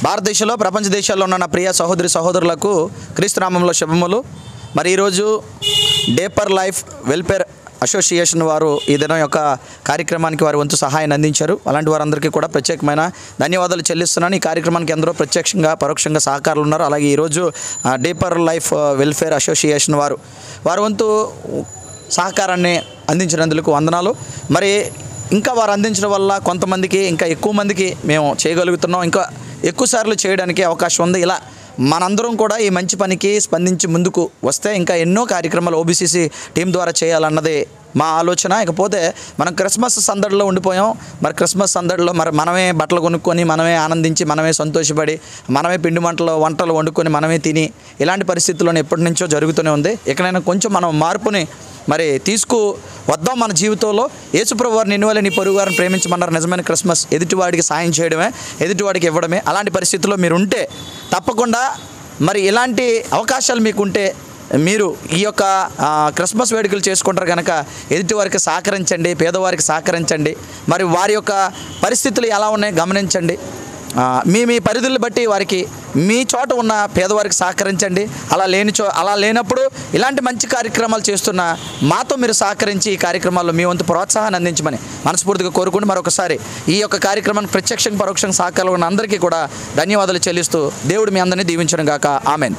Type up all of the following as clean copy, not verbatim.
భారతదేశంలో ప్రపంచ దేశాల్లో ఉన్న నా ప్రియ సహోదరి సహోదరులకు క్రీస్తునామంలో శుభములు. మరి ఈరోజు డేపర్ లైఫ్ వెల్ఫేర్ అసోసియేషన్ వారు ఈ దినం యొక్క కార్యక్రమానికి వారి వంతు సహాయాన్ని అందించారు. అలాంటి వారందరికీ కూడా ప్రత్యేకమైన ధన్యవాదాలు చెల్లిస్తున్నాను. ఈ కార్యక్రమానికి ఎందరో ప్రత్యక్షంగా పరోక్షంగా సహకారులు ఉన్నారు. అలాగే ఈరోజు డేపర్ లైఫ్ వెల్ఫేర్ అసోసియేషన్ వారి వంతు సహకారాన్ని అందించినందుకు వందనాలు. మరి ఇంకా వారు అందించడం వల్ల కొంతమందికి ఇంకా ఎక్కువ మందికి మేము చేయగలుగుతున్నాం. ఇంకా ఎక్కువ సార్లు చేయడానికి అవకాశం ఉంది. ఇలా మనందరం కూడా ఈ మంచి పనికి స్పందించి ముందుకు వస్తే ఇంకా ఎన్నో కార్యక్రమాలు ఓబీసీసీ టీం ద్వారా చేయాలన్నది మా ఆలోచన. ఇకపోతే మనం క్రిస్మస్ సందడిలో ఉండిపోయాం. మరి క్రిస్మస్ సందడిలో మనమే బట్టలు కొనుక్కొని, మనమే ఆనందించి, మనమే సంతోషపడి, మనమే పిండి వంటలు వండుకొని, మనమే తిని, ఇలాంటి పరిస్థితుల్లోనే ఎప్పటి నుంచో జరుగుతూనే ఉంది. ఎక్కడైనా కొంచెం మనం మార్పుని మరి వద్దాం మన జీవితంలో. యేసుప్రభు వారు నిన్ను వలె నీ పొరుగువారిని ప్రేమించమన్నారు. నిజమైన క్రిస్మస్ ఎదుటివాడికి సాయం చేయడమే, ఎదుటివాడికి ఇవ్వడమే. అలాంటి పరిస్థితుల్లో మీరు ఉంటే తప్పకుండా మరి ఇలాంటి అవకాశాలు మీకుంటే మీరు ఈ యొక్క క్రిస్మస్ వేడుకలు చేసుకుంటారు కనుక ఎదుటివారికి సహకరించండి, పేదవారికి సహకరించండి. మరి వారి యొక్క పరిస్థితులు ఎలా ఉన్నాయో గమనించండి. మీ పరిధులను బట్టి వారికి మీ చోట ఉన్న పేదవారికి సహకరించండి. అలా లేనప్పుడు ఇలాంటి మంచి కార్యక్రమాలు చేస్తున్న మాతో మీరు సహకరించి ఈ కార్యక్రమాల్లో మీ వంతు ప్రోత్సాహాన్ని అందించమని మనస్ఫూర్తిగా కోరుకుంటూ మరొకసారి ఈ యొక్క కార్యక్రమానికి ప్రత్యక్షంగా పరోక్షంగా సహకారం ఉన్న అందరికీ కూడా ధన్యవాదాలు చెల్లిస్తూ దేవుడు మీ అందరినీ దీవించను గాక. ఆమెన్.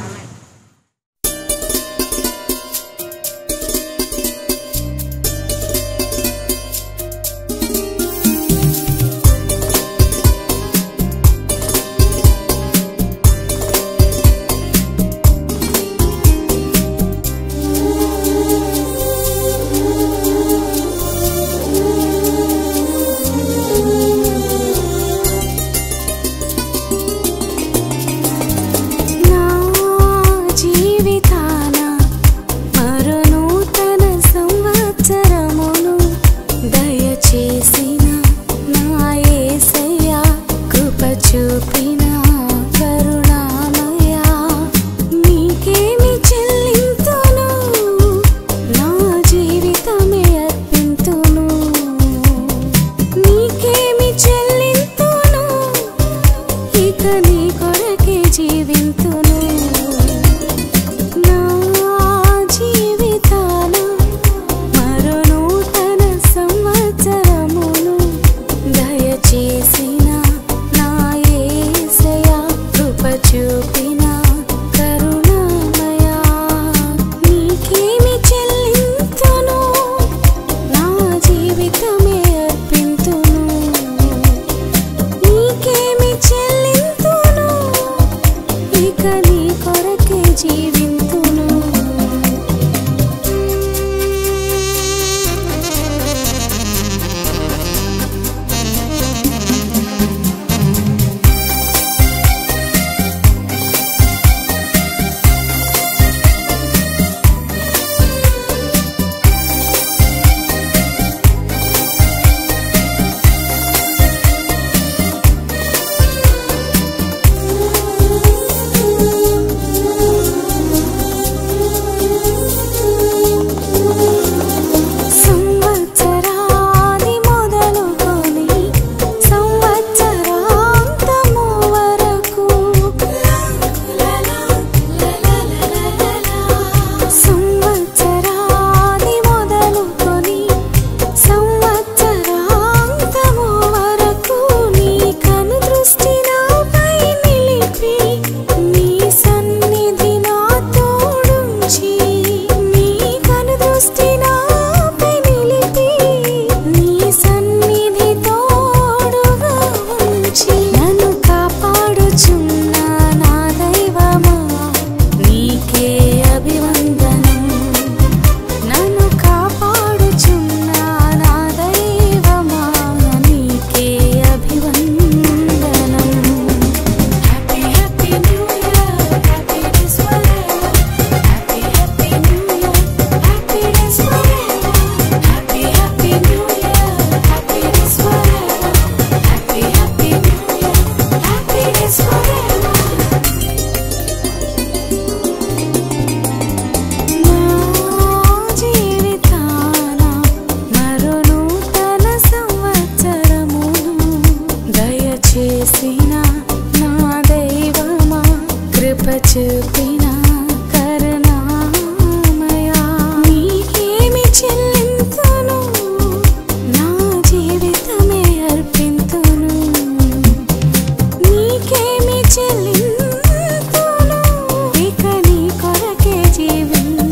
చూపిన కరుణామయా నీకేమి చెల్లింతును నా జీవితమే అర్పింతును నీకేమి చెల్లింతును ఇక నీ కొరకే జీవింతును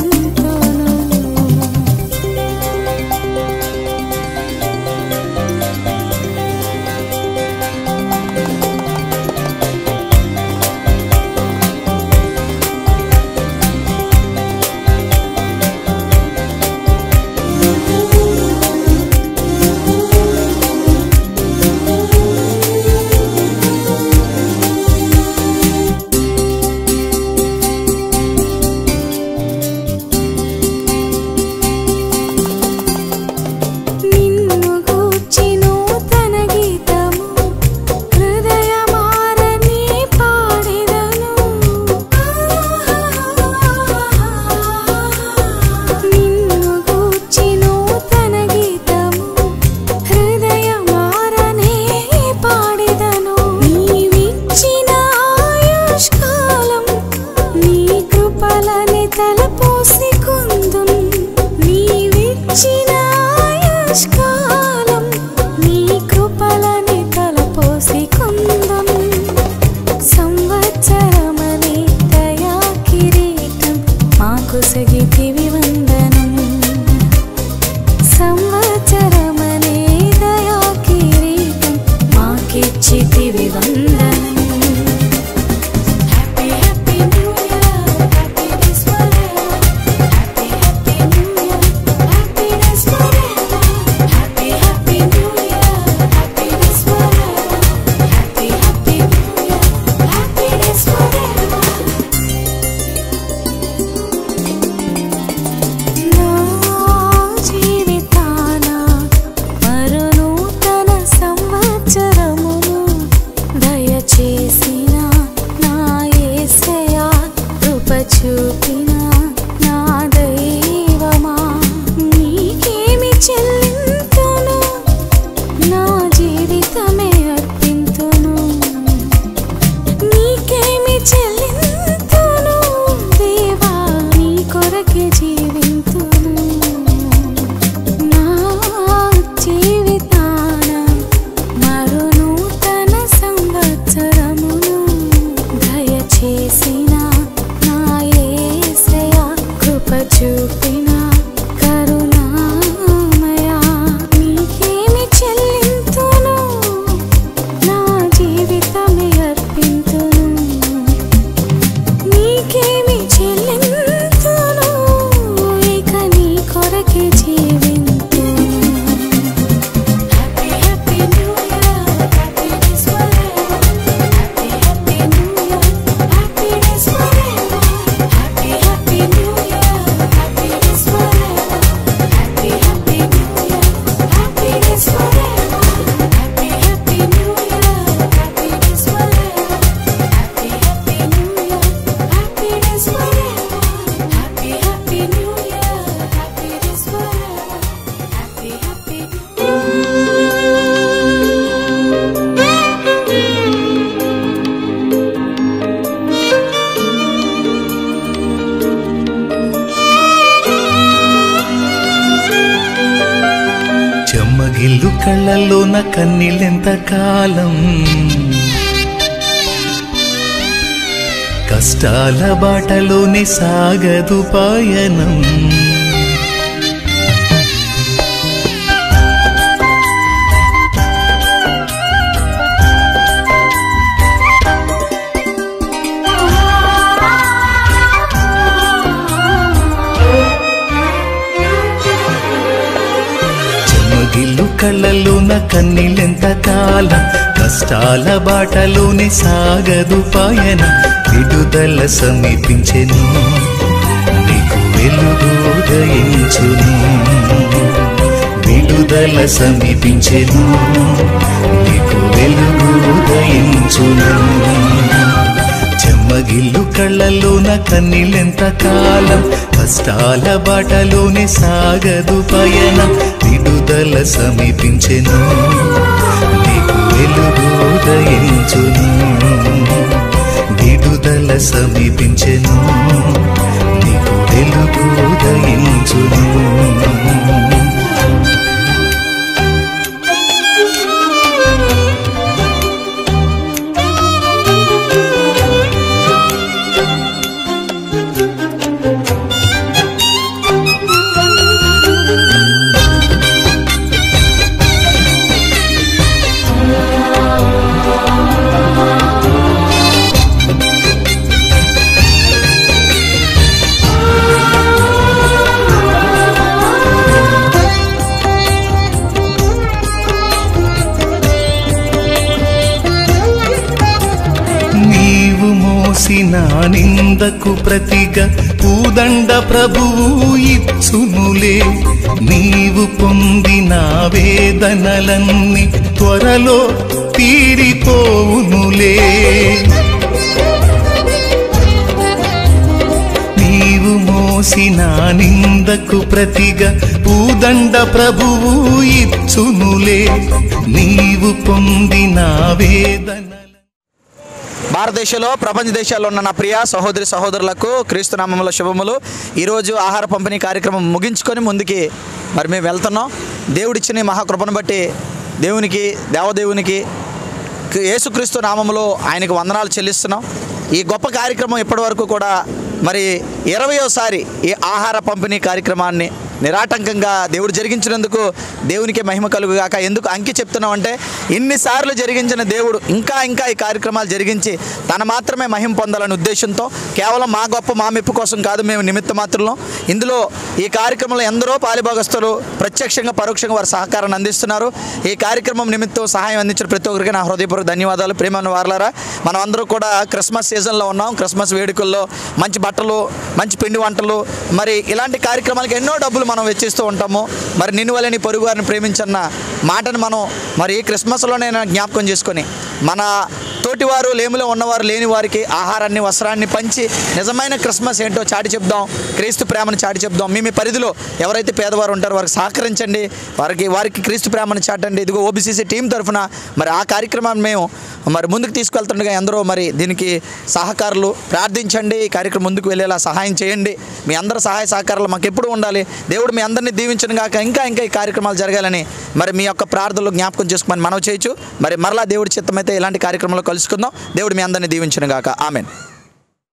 చెమ్మగిల్లు కళ్ళల్లోన కన్నీళ్ళెంత కాలం కష్టాల బాటలోనే సాగదు పయనం చెమ్మగిల్లు కళ్ళల్లోన కన్నీళ్ళెంత కాలం కష్టాల బాటలోనే సాగదు పయనం విడుదల సమీపించెను నీకు వెలుగు ఉదయించును విడుదల సమీపించెను నీకు వెలుగు ఉదయించును చెమ్మగిల్లు కళ్ళల్లోన కన్నీళ్ళెంత కాలం కష్టాల బాటలోనే సాగదు పయనం విడుదల సమీపించెను నీకు వెలుగు ఉదయించును విడుదల సమీపించెను, నీకు వెలుగు ఉదయించును. నా నిందకు ప్రతిగా పూదండ ప్రభువు ఇచ్చునులే, నీవు పొందిన వేదనలన్నీ త్వరలో తీరిపోవునులే. నీవు మోసిన నిందకు ప్రతిగా పూదండ ప్రభువు ఇచ్చునులే, నీవు పొందిన వేదన. భారతదేశంలో ప్రపంచ దేశాల్లో ఉన్న నా ప్రియ సహోదరి సహోదరులకు క్రీస్తు నామములో శుభములు. ఈరోజు ఆహార పంపిణీ కార్యక్రమం ముగించుకొని ముందుకి మరి మేము వెళ్తున్నాం. దేవుడిచ్చిన మహాకృపను బట్టి దేవదేవునికి యేసుక్రీస్తు నామములో ఆయనకు వందనాలు చెల్లిస్తున్నాం. ఈ గొప్ప కార్యక్రమం ఇప్పటివరకు కూడా మరి 20వ ఈ ఆహార పంపిణీ కార్యక్రమాన్ని నిరాటంకంగా దేవుడు జరిగించినందుకు దేవునికి మహిమ కలుగుగాక. ఎందుకు అంకి చెప్తున్నామంటే ఇన్నిసార్లు జరిగించిన దేవుడు ఇంకా ఈ కార్యక్రమాలు జరిగించి తన మాత్రమే మహిమ పొందాలనే ఉద్దేశంతో కేవలం మా గొప్ప మా మెప్పు కోసం కాదు, మేము నిమిత్త మాత్రంలో ఇందులో ఈ కార్యక్రమంలో ఎందరో పాలిభాగస్తులు ప్రత్యక్షంగా పరోక్షంగా వారి సహకారాన్ని అందిస్తున్నారు. ఈ కార్యక్రమం నిమిత్తం సహాయం అందించిన ప్రతి ఒక్కరికి నా హృదయపూర్వక ధన్యవాదాలు. ప్రియమైన వారలారా, మనం అందరూ కూడా క్రిస్మస్ సీజన్లో ఉన్నాం. క్రిస్మస్ వేడుకల్లో మంచి బట్టలు, మంచి పిండి వంటలు, మరి ఇలాంటి కార్యక్రమాలకు ఎన్నో డబ్బులు మనం వెచ్చిస్తూ ఉంటాము. మరి నిన్ను వలె నీ పొరుగు వారిని ప్రేమించన్న మాటను మనం మరి ఈ క్రిస్మస్లోనే జ్ఞాపకం చేసుకొని మన తోటివారు, లేమిలో ఉన్నవారు, లేని వారికి ఆహారాన్ని, వస్త్రాన్ని పంచి నిజమైన క్రిస్మస్ ఏంటో చాటి చెప్దాం. క్రీస్తు ప్రేమను చాటి చెప్దాం. మీ పరిధిలో ఎవరైతే పేదవారు ఉంటారో వారికి సహకరించండి, వారికి క్రీస్తు ప్రేమను చాటండి. ఇదిగో ఓబీసీసీ టీం తరఫున మరి ఆ కార్యక్రమాన్ని మేము మరి ముందుకు తీసుకెళ్తుండగా ఎందరో మరి దీనికి సహకారులు ప్రార్థించండి. ఈ కార్యక్రమం ముందుకు వెళ్ళేలా సహాయం చేయండి. మీ అందరి సహాయ సహకారాలు మాకు ఎప్పుడు ఉండాలి. దేవుడు మీ అందరినీ దీవించను గాక. ఇంకా ఈ కార్యక్రమాలు జరగాలని మరి మీ యొక్క ప్రార్థనలు జ్ఞాపకం చేసుకుని మనవి చేయొచ్చు. మరి మరలా దేవుడి చిత్తమైతే ఇలాంటి కార్యక్రమంలో కలుసుకుందాం. దేవుడు మీ అందరినీ దీవించను గాక. ఆమెన్.